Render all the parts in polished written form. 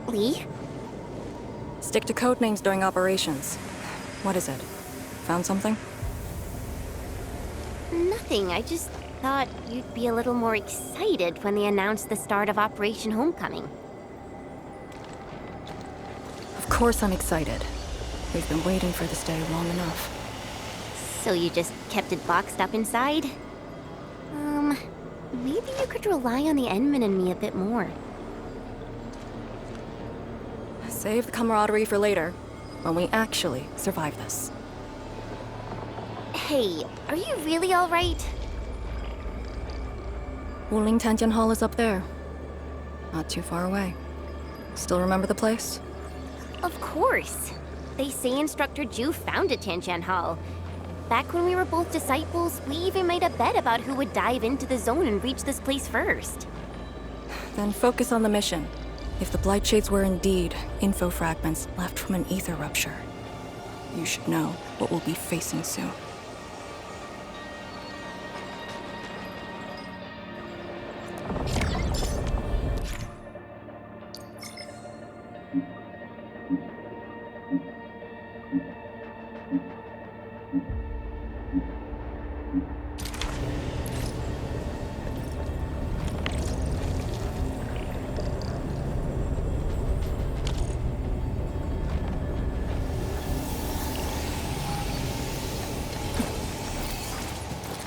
Lee? Stick to code names during operations. What is it? Found something? Nothing. I just thought you'd be a little more excited when they announced the start of Operation Homecoming. Of course I'm excited. We've been waiting for this day long enough. So you just kept it boxed up inside? Maybe you could rely on the Enman and me a bit more. Save the camaraderie for later, when we actually survive this. Hey, are you really alright? Wuling Tiantian Hall is up there. Not too far away. Still remember the place? Of course. They say Instructor Ju founded Tiantian Hall. Back when we were both disciples, we even made a bet about who would dive into the zone and reach this place first. Then focus on the mission. If the Blight Shades were indeed info fragments left from an ether rupture, you should know what we'll be facing soon.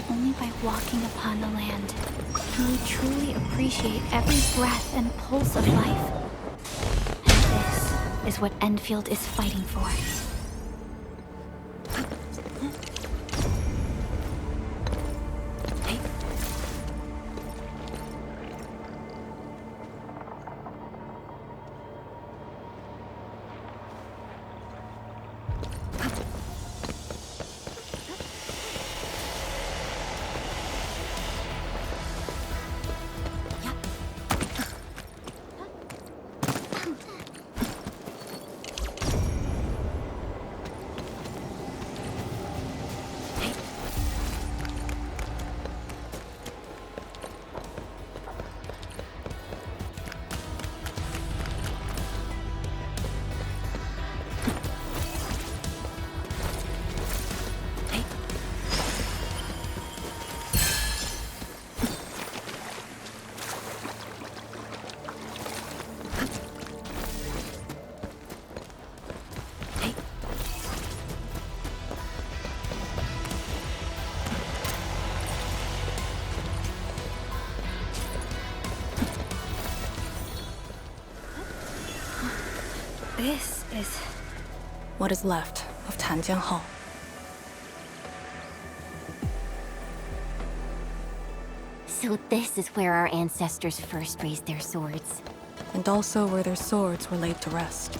Only by walking upon the land can we truly appreciate every breath and pulse of life. And this is what Enfield is fighting for. This is What is left of Tianjiang Hall. So this is where our ancestors first raised their swords. And also where their swords were laid to rest.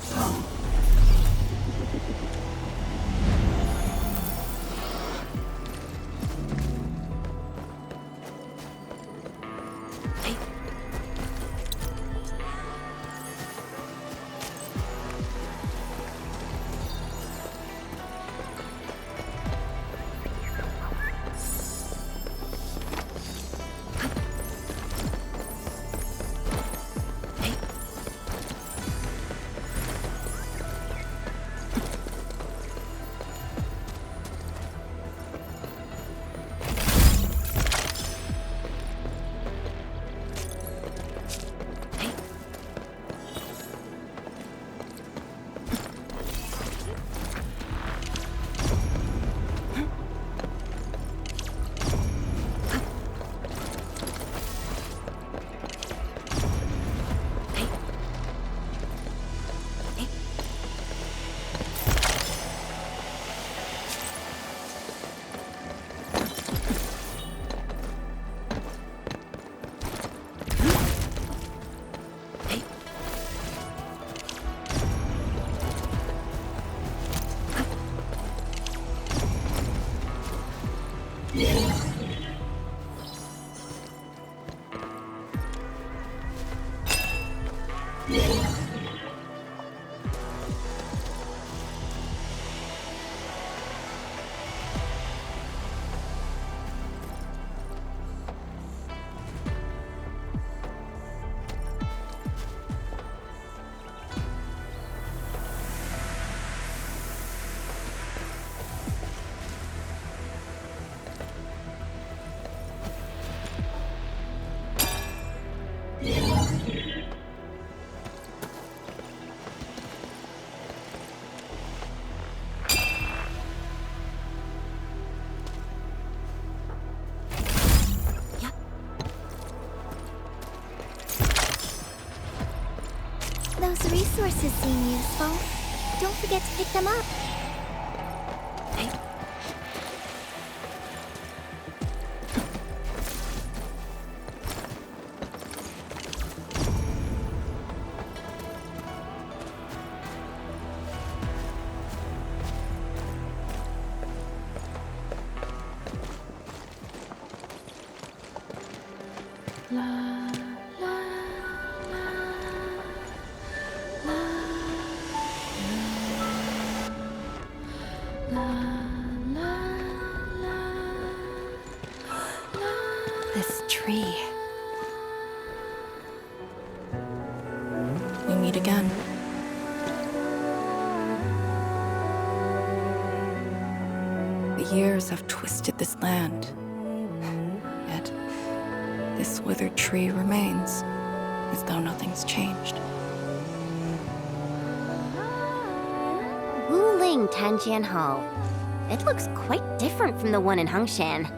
Those resources seem useful. Don't forget to pick them up. This tree. We meet again. The years have twisted this land. Yet, this withered tree remains, as though nothing's changed. Wuling Tanjian Hall. It looks quite different from the one in Hangshan.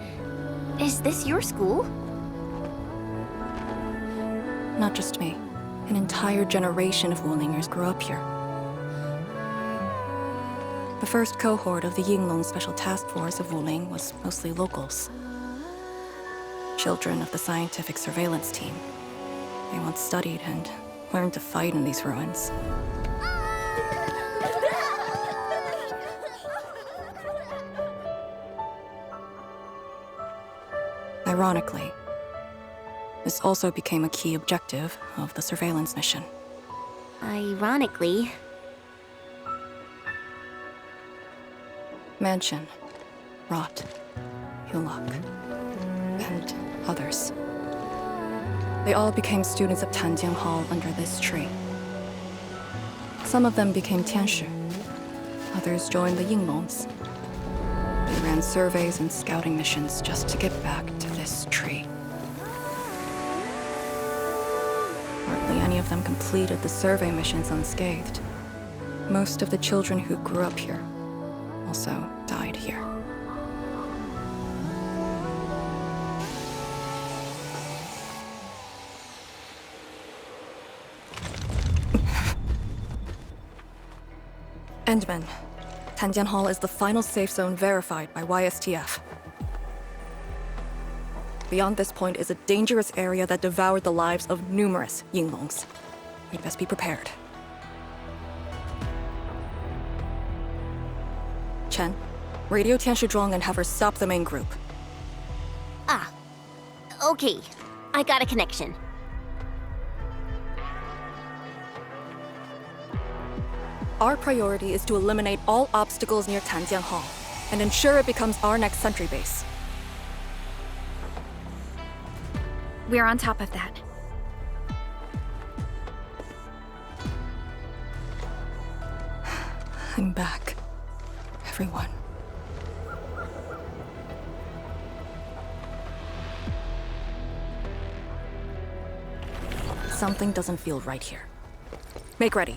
Is this your school? Not just me. An entire generation of Wulingers grew up here. The first cohort of the Yinglong Special Task Force of Wuling was mostly locals. Children of the scientific surveillance team. They once studied and learned to fight in these ruins. Ironically, this also became a key objective of the surveillance mission. Ironically. Mansion, Rot, Hillock, and others. They all became students of Tanjian Hall under this tree. Some of them became Tianshu. Others joined the Yinglongs. They ran surveys and scouting missions just to get back to this tree. Hardly any of them completed the survey missions unscathed. Most of the children who grew up here also died here. Endman, Tanjian Hall is the final safe zone verified by YSTF. Beyond this point is a dangerous area that devoured the lives of numerous Yinglongs. We'd best be prepared. Chen, radio Tianshu Zhuang and have her stop the main group. Ah. Okay. I got a connection. Our priority is to eliminate all obstacles near Tanjian Hall and ensure it becomes our next sentry base. We're on top of that. I'm back. Everyone. Something doesn't feel right here. Make ready.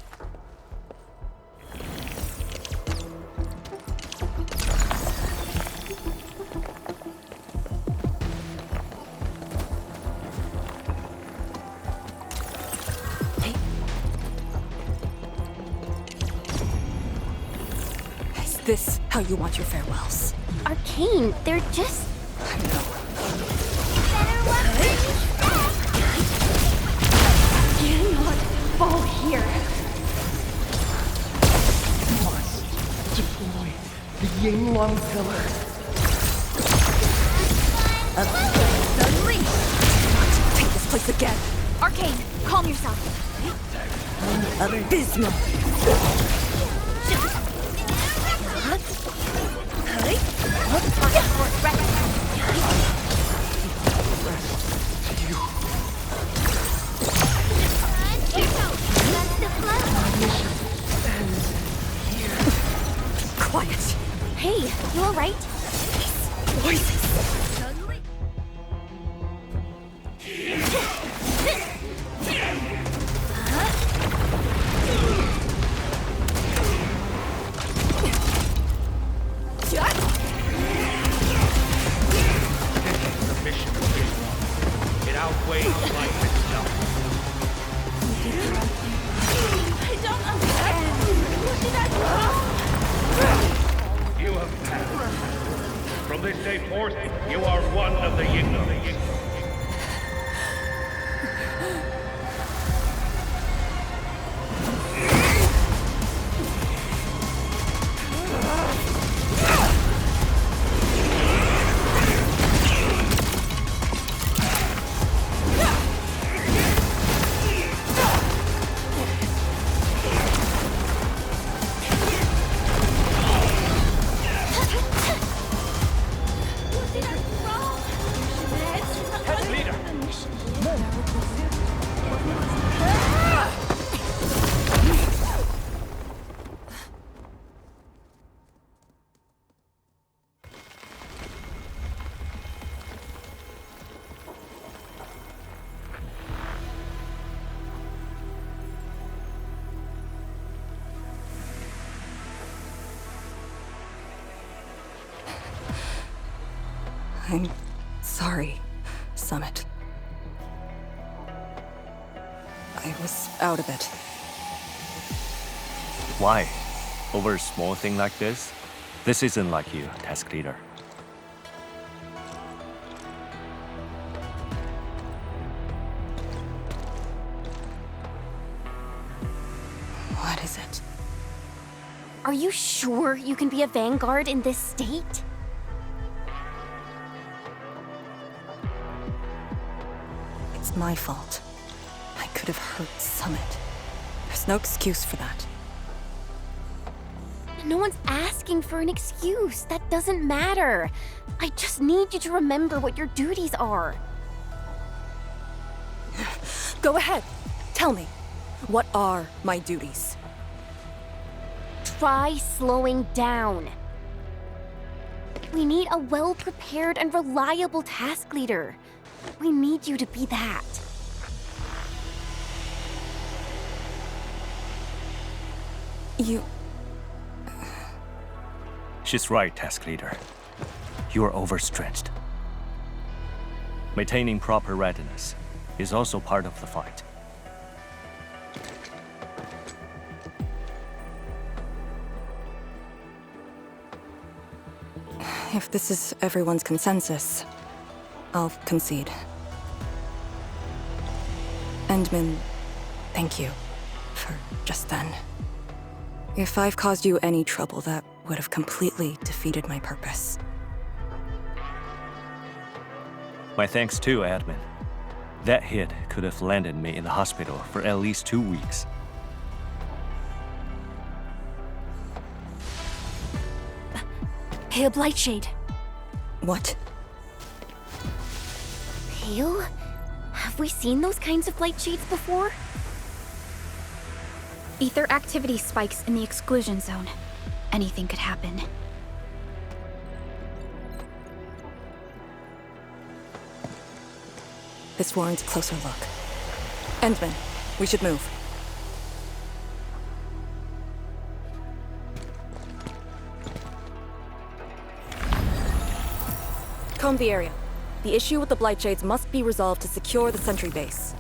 Is this how you want your farewells? Arcane, they're just... I know. Cannot fall here. Must deploy the Yinglong pillar. Unleash! Take this place again! Arcane, calm yourself. Abysmal! Quiet! Hey, you alright? Voices! I'm sorry, Summit. I was out of it. Why? Over a small thing like this? This isn't like you, task leader. What is it? Are you sure you can be a vanguard in this state? It's my fault. I could have hurt Summit. There's no excuse for that. No one's asking for an excuse. That doesn't matter. I just need you to remember what your duties are. Go ahead. Tell me. What are my duties? Try slowing down. We need a well-prepared and reliable task leader. We need you to be that. You... She's right, task leader. You are overstretched. Maintaining proper readiness is also part of the fight. If this is everyone's consensus, I'll concede. Endman, thank you for just then. If I've caused you any trouble, that would have completely defeated my purpose. My thanks too, admin. That hit could have landed me in the hospital for at least 2 weeks. Hail Blightshade. What? Pale? Have we seen those kinds of light shades before? Ether activity spikes in the exclusion zone. Anything could happen. This warrants a closer look. Endman, we should move. Comb the area. The issue with the Blightshades must be resolved to secure the sentry base.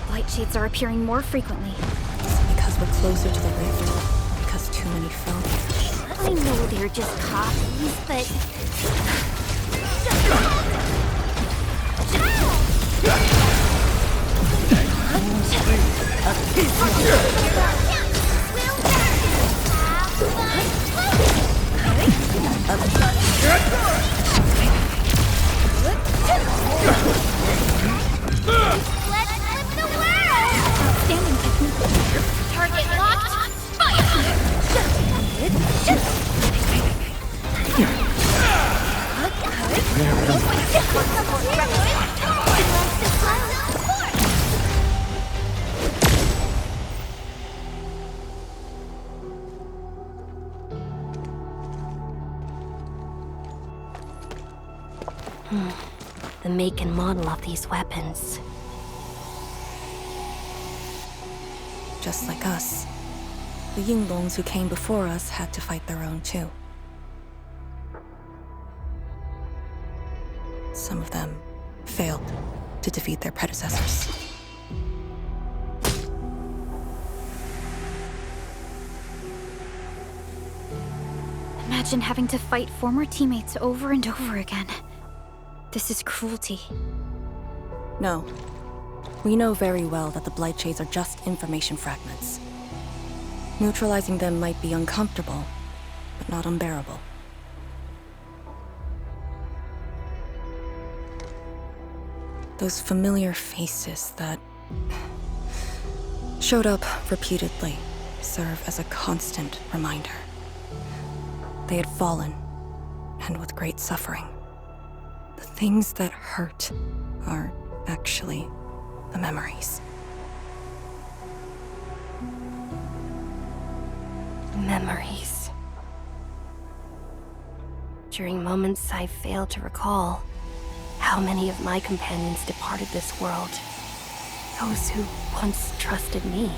Blightshades are appearing more frequently. Is it because we're closer to the rift? Because too many fell here? I know they're just copies, but... Standing technique. Target locked! The make and model of these weapons. Just like us. The Yinglongs who came before us had to fight their own too. Some of them failed to defeat their predecessors. Imagine having to fight former teammates over and over again. This is cruelty. No. We know very well that the Blight Shades are just information fragments. Neutralizing them might be uncomfortable, but not unbearable. Those familiar faces that showed up repeatedly serve as a constant reminder. They had fallen, and with great suffering. The things that hurt are actually the memories. Memories. During moments I failed to recall, how many of my companions departed this world? Those who once trusted me.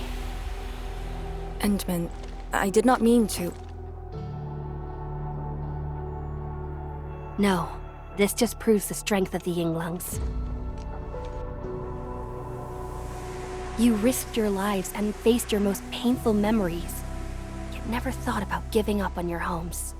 Endman, I did not mean to. No, this just proves the strength of the Yinglungs. You risked your lives and faced your most painful memories, yet never thought about giving up on your homes.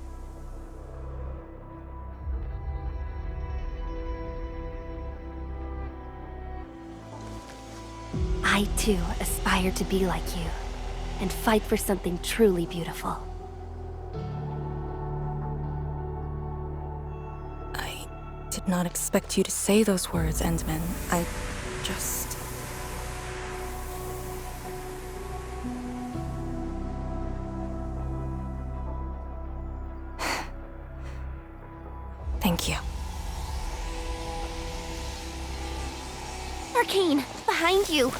I too aspire to be like you, and fight for something truly beautiful. I did not expect you to say those words, Endman. I just... Thank you. Arcane, behind you!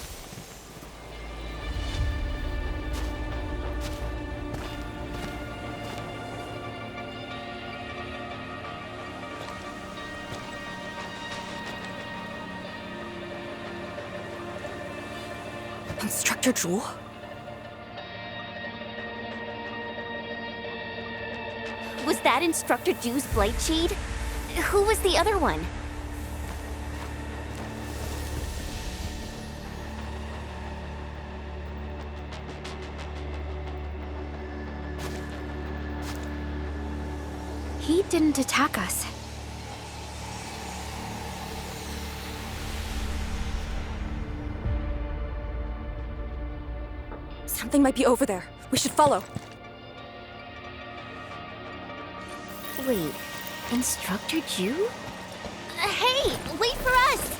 Instructor Jewel? Was that Instructor Ju's Blight Shade? Who was the other one? He didn't attack us. Something might be over there. We should follow. Wait, Instructor Ju? Hey, wait for us!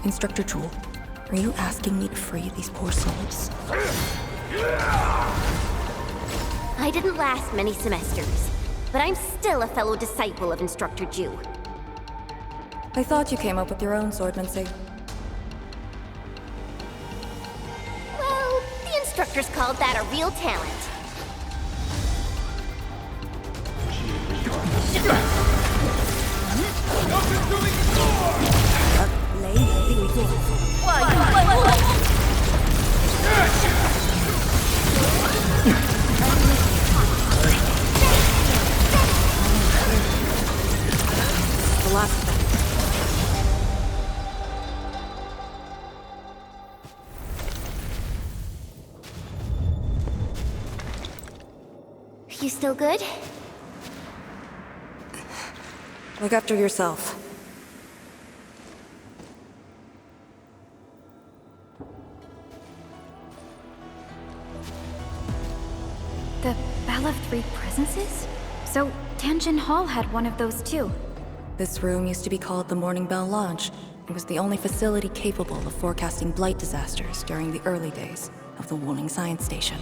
Instructor Jewel, are you asking me to free these poor souls? I didn't last many semesters, but I'm still a fellow disciple of Instructor Ju. I thought you came up with your own swordmancy. Well, the instructors called that a real talent. The last of them. You still good? Look after yourself. The Bell of Three Presences? So, Tanjin Hall had one of those too. This room used to be called the Morning Bell Lodge. It was the only facility capable of forecasting blight disasters during the early days of the Wuling Science Station.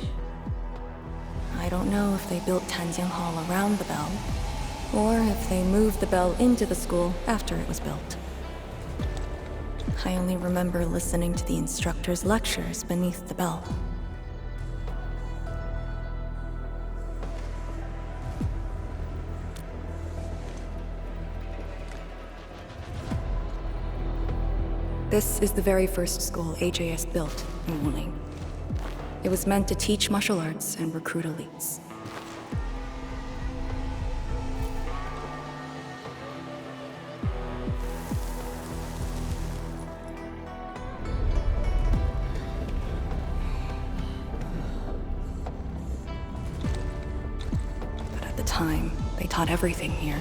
I don't know if they built Tanjin Hall around the bell, or if they moved the bell into the school after it was built. I only remember listening to the instructor's lectures beneath the bell. This is the very first school AJS built in Wuling. It was meant to teach martial arts and recruit elites. But at the time, they taught everything here.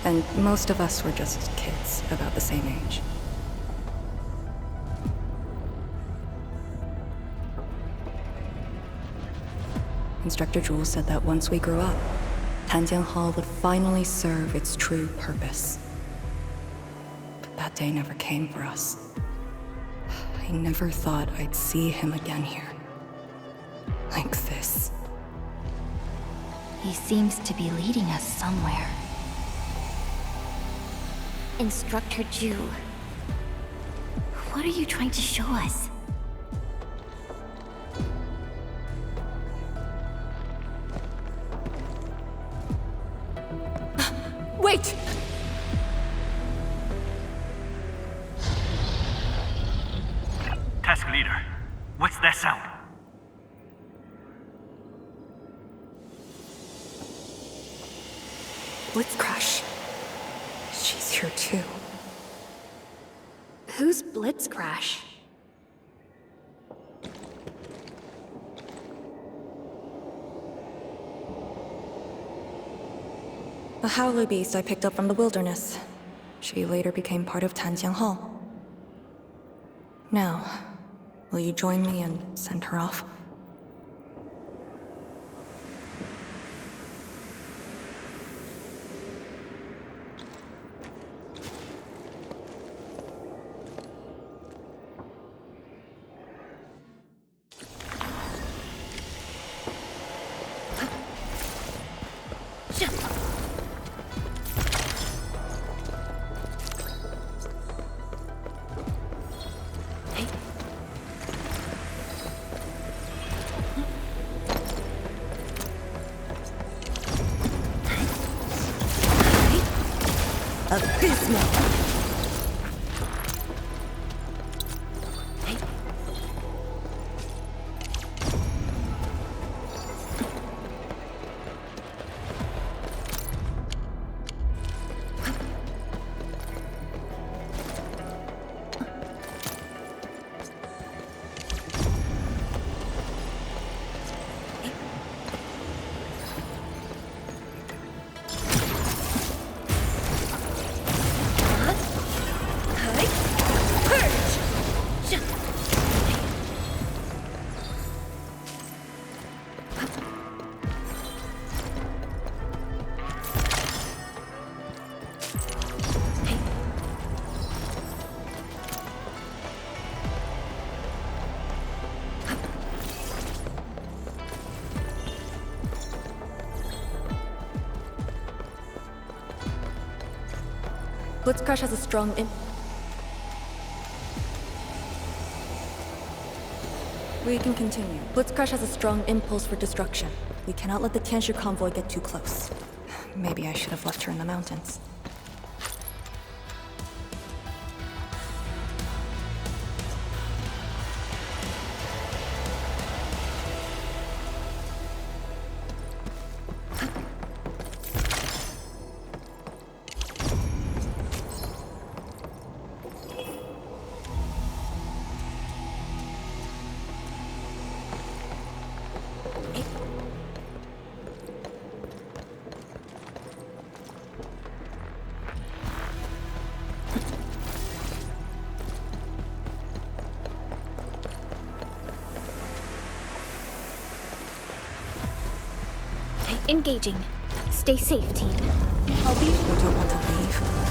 And most of us were just kids about the same age. Instructor Jewel said that once we grew up, Tanjin Hall would finally serve its true purpose. But that day never came for us. I never thought I'd see him again here. Like this. He seems to be leading us somewhere. Instructor Ju. What are you trying to show us? Wait! Task leader, what's that sound? Blitzcrash. She's here too. Who's Blitzcrash? A howler beast I picked up from the wilderness. She later became part of Tanjiang Hall. Now, will you join me and send her off? Blitzcrash has a strong We can continue. Blitzcrash has a strong impulse for destruction. We cannot let the Tianshi convoy get too close. Maybe I should have left her in the mountains. Engaging. Stay safe, team. I'll be. You don't want to leave.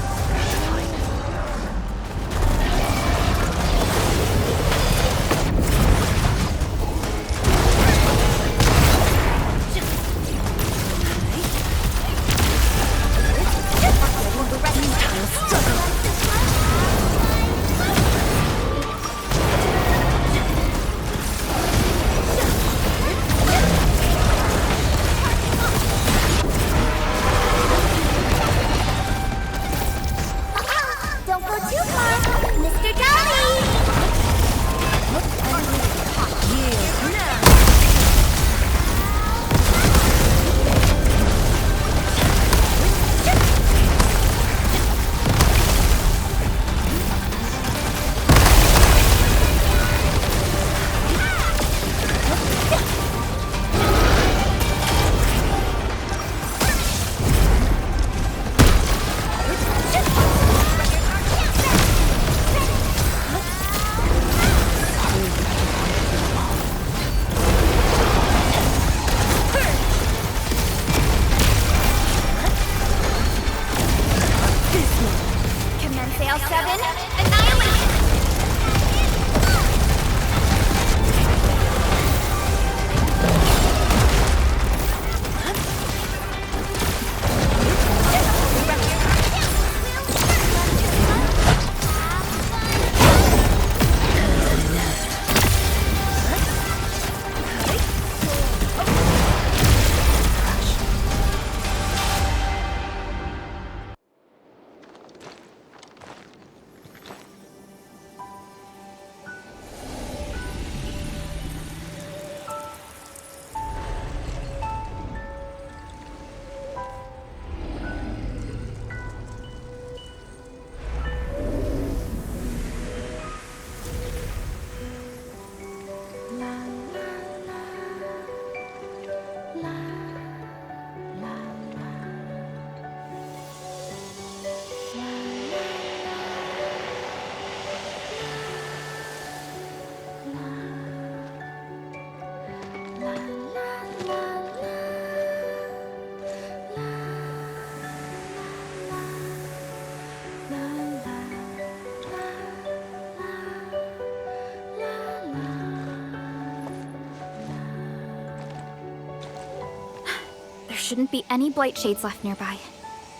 Shouldn't be any blight shades left nearby.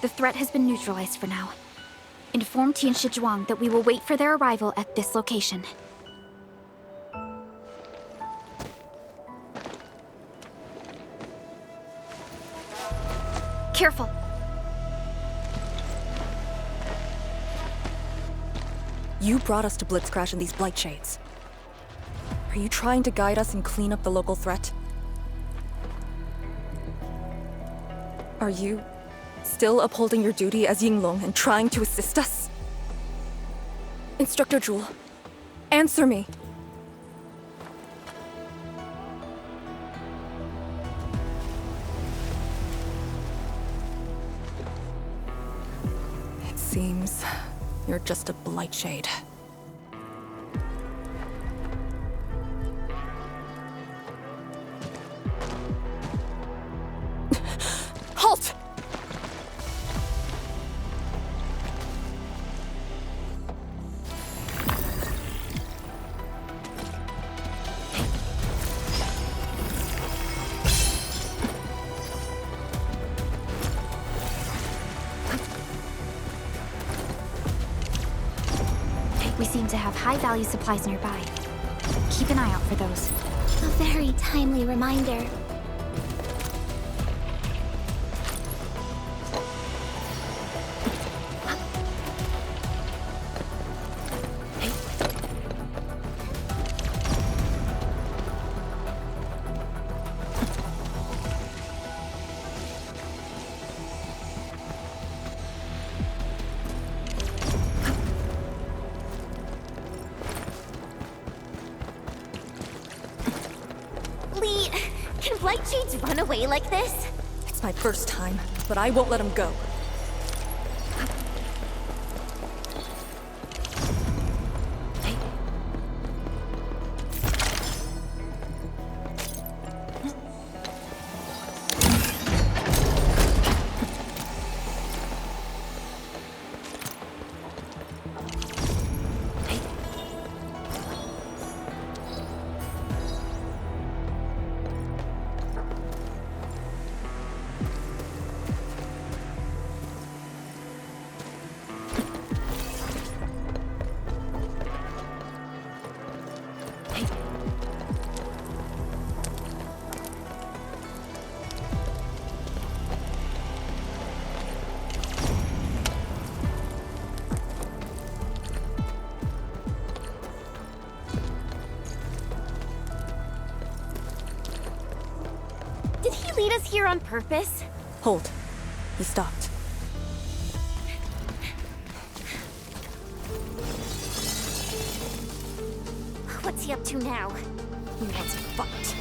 The threat has been neutralized for now. Inform Tian Shijuang that we will wait for their arrival at this location. Careful! You brought us to Blitzcrash in these blight shades. Are you trying to guide us and clean up the local threat? Are you still upholding your duty as Yinglong and trying to assist us? Instructor Jewel, answer me! It seems you're just a blight shade. Halt! We seem to have high-value supplies nearby. Keep an eye out for those. A very timely reminder. Can Blight Shades run away like this? It's my first time, but I won't let him go. Did he lead us here on purpose? Hold. He stopped. What's he up to now? He wants a fight.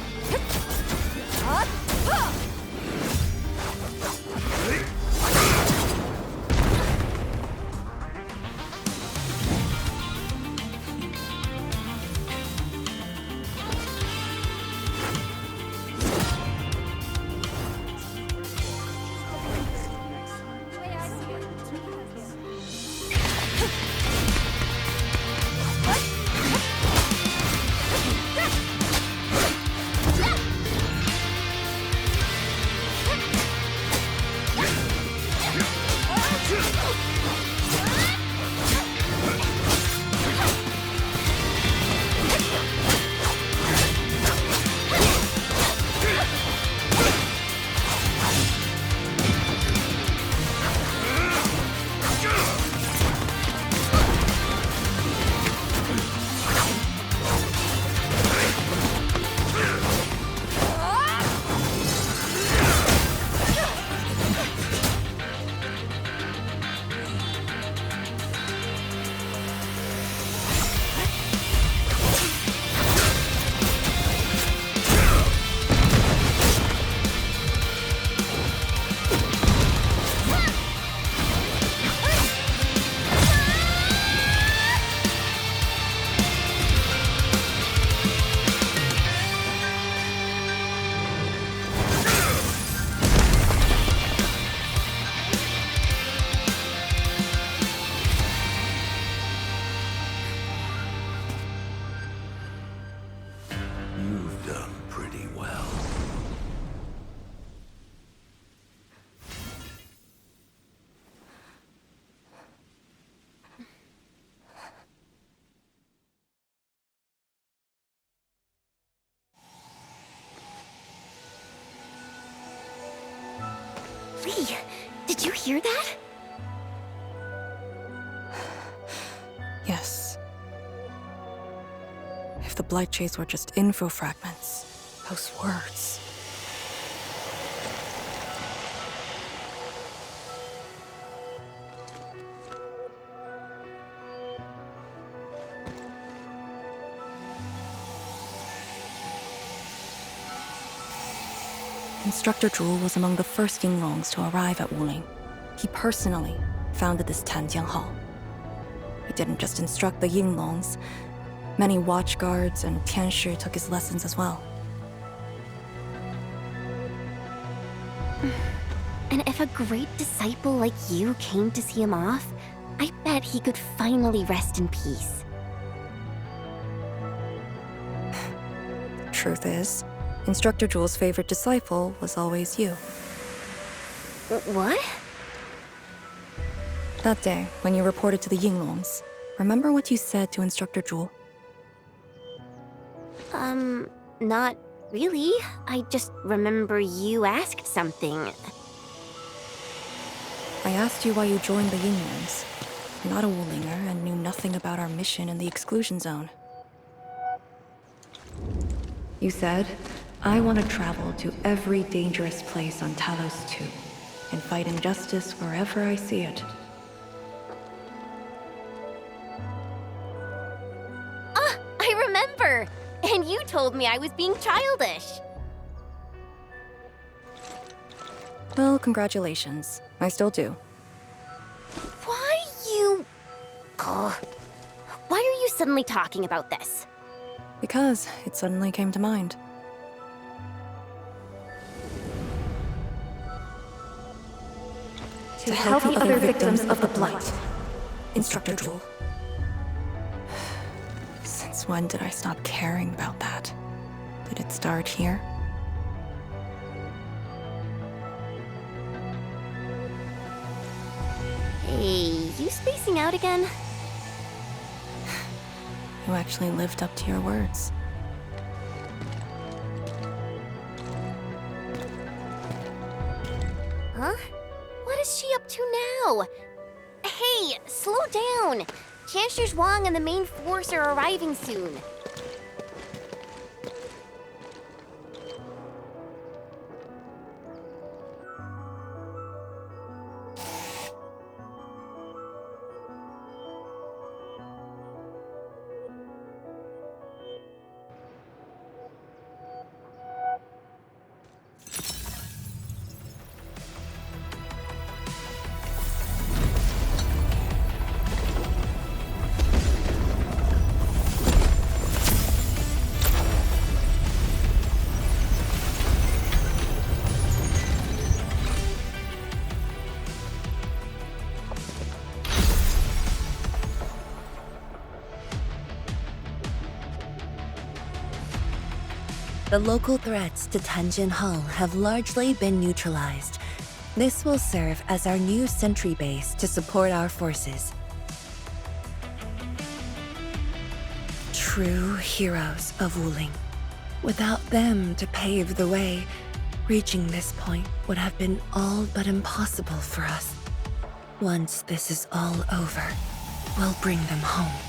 You've done pretty well. Lee, did you hear that? Yes. If the Blight Chase were just info fragments, those words. Instructor Zhu was among the first Yinglongs to arrive at Wuling. He personally founded this Tanjiang Hall. He didn't just instruct the Yinglongs. Many watchguards and Tianshi took his lessons as well. And if a great disciple like you came to see him off, I bet he could finally rest in peace. Truth is, Instructor Zhu's favorite disciple was always you. What? That day, when you reported to the Yinglongs, Remember what you said to Instructor Jewel? Not really. I just remember you asked something. I asked you why you joined the Yingyangs. You're not a Wulinger and knew nothing about our mission in the exclusion zone. You said, I want to travel to every dangerous place on Talos 2 and fight injustice wherever I see it. I remember! And you told me I was being childish. Well, congratulations. I still do. Why you... Ugh. Why are you suddenly talking about this? Because it suddenly came to mind. To help the other victims of the Blight. Instructor Jewel. Since when did I stop caring about that? Did it start here? Hey, you spacing out again? You actually lived up to your words. Huh? What is she up to now? Hey, slow down! Chancellor Zhuang and the main force are arriving soon. The local threats to Tanjin Hull have largely been neutralized. This will serve as our new sentry base to support our forces. True heroes of Wuling. Without them to pave the way, reaching this point would have been all but impossible for us. Once this is all over, we'll bring them home.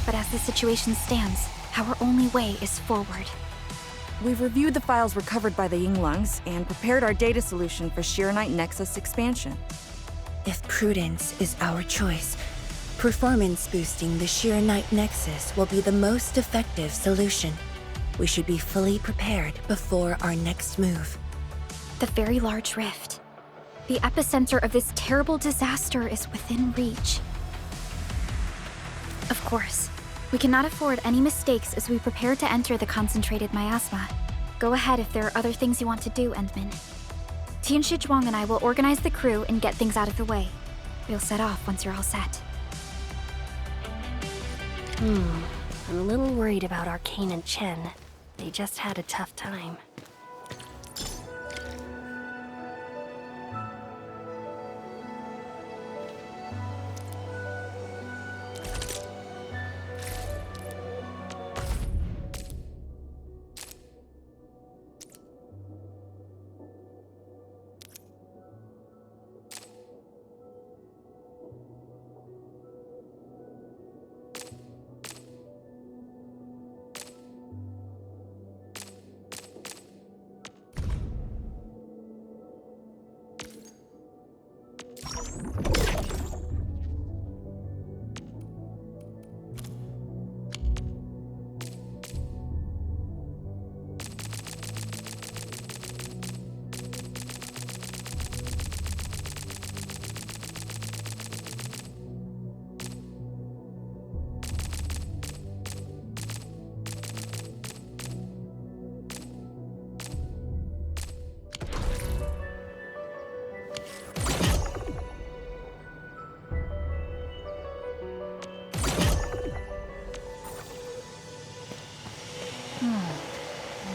But as the situation stands, our only way is forward. We've reviewed the files recovered by the Yinglangs and prepared our data solution for Shiranite Nexus expansion. If prudence is our choice, performance boosting the Shiranite Nexus will be the most effective solution. We should be fully prepared before our next move. The very large rift. The epicenter of this terrible disaster is within reach. Of course, we cannot afford any mistakes as we prepare to enter the concentrated miasma. Go ahead if there are other things you want to do, Endman. Tianshi Zhuang and I will organize the crew and get things out of the way. We'll set off once you're all set. I'm a little worried about Arcane and Chen. They just had a tough time.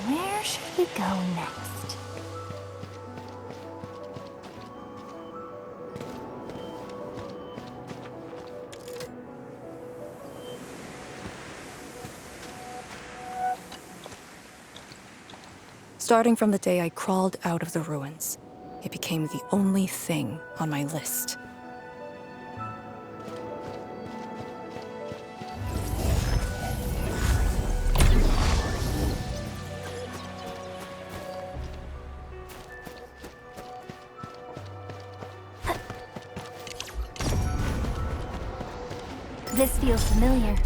Where should we go next? Starting from the day I crawled out of the ruins, it became the only thing on my list. This feels familiar.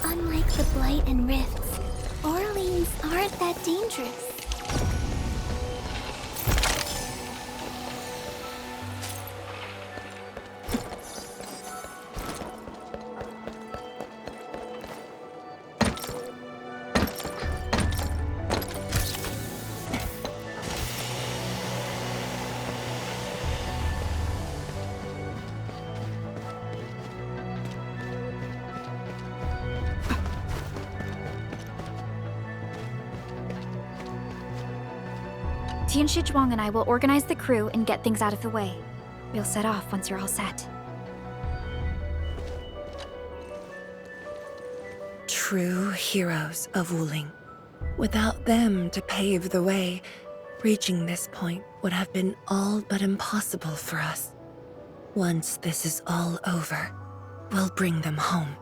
Unlike the Blight and Rifts, Orleans aren't that dangerous. Tianshi Zhuang and I will organize the crew and get things out of the way. We'll set off once you're all set. True heroes of Wuling. Without them to pave the way, reaching this point would have been all but impossible for us. Once this is all over, we'll bring them home.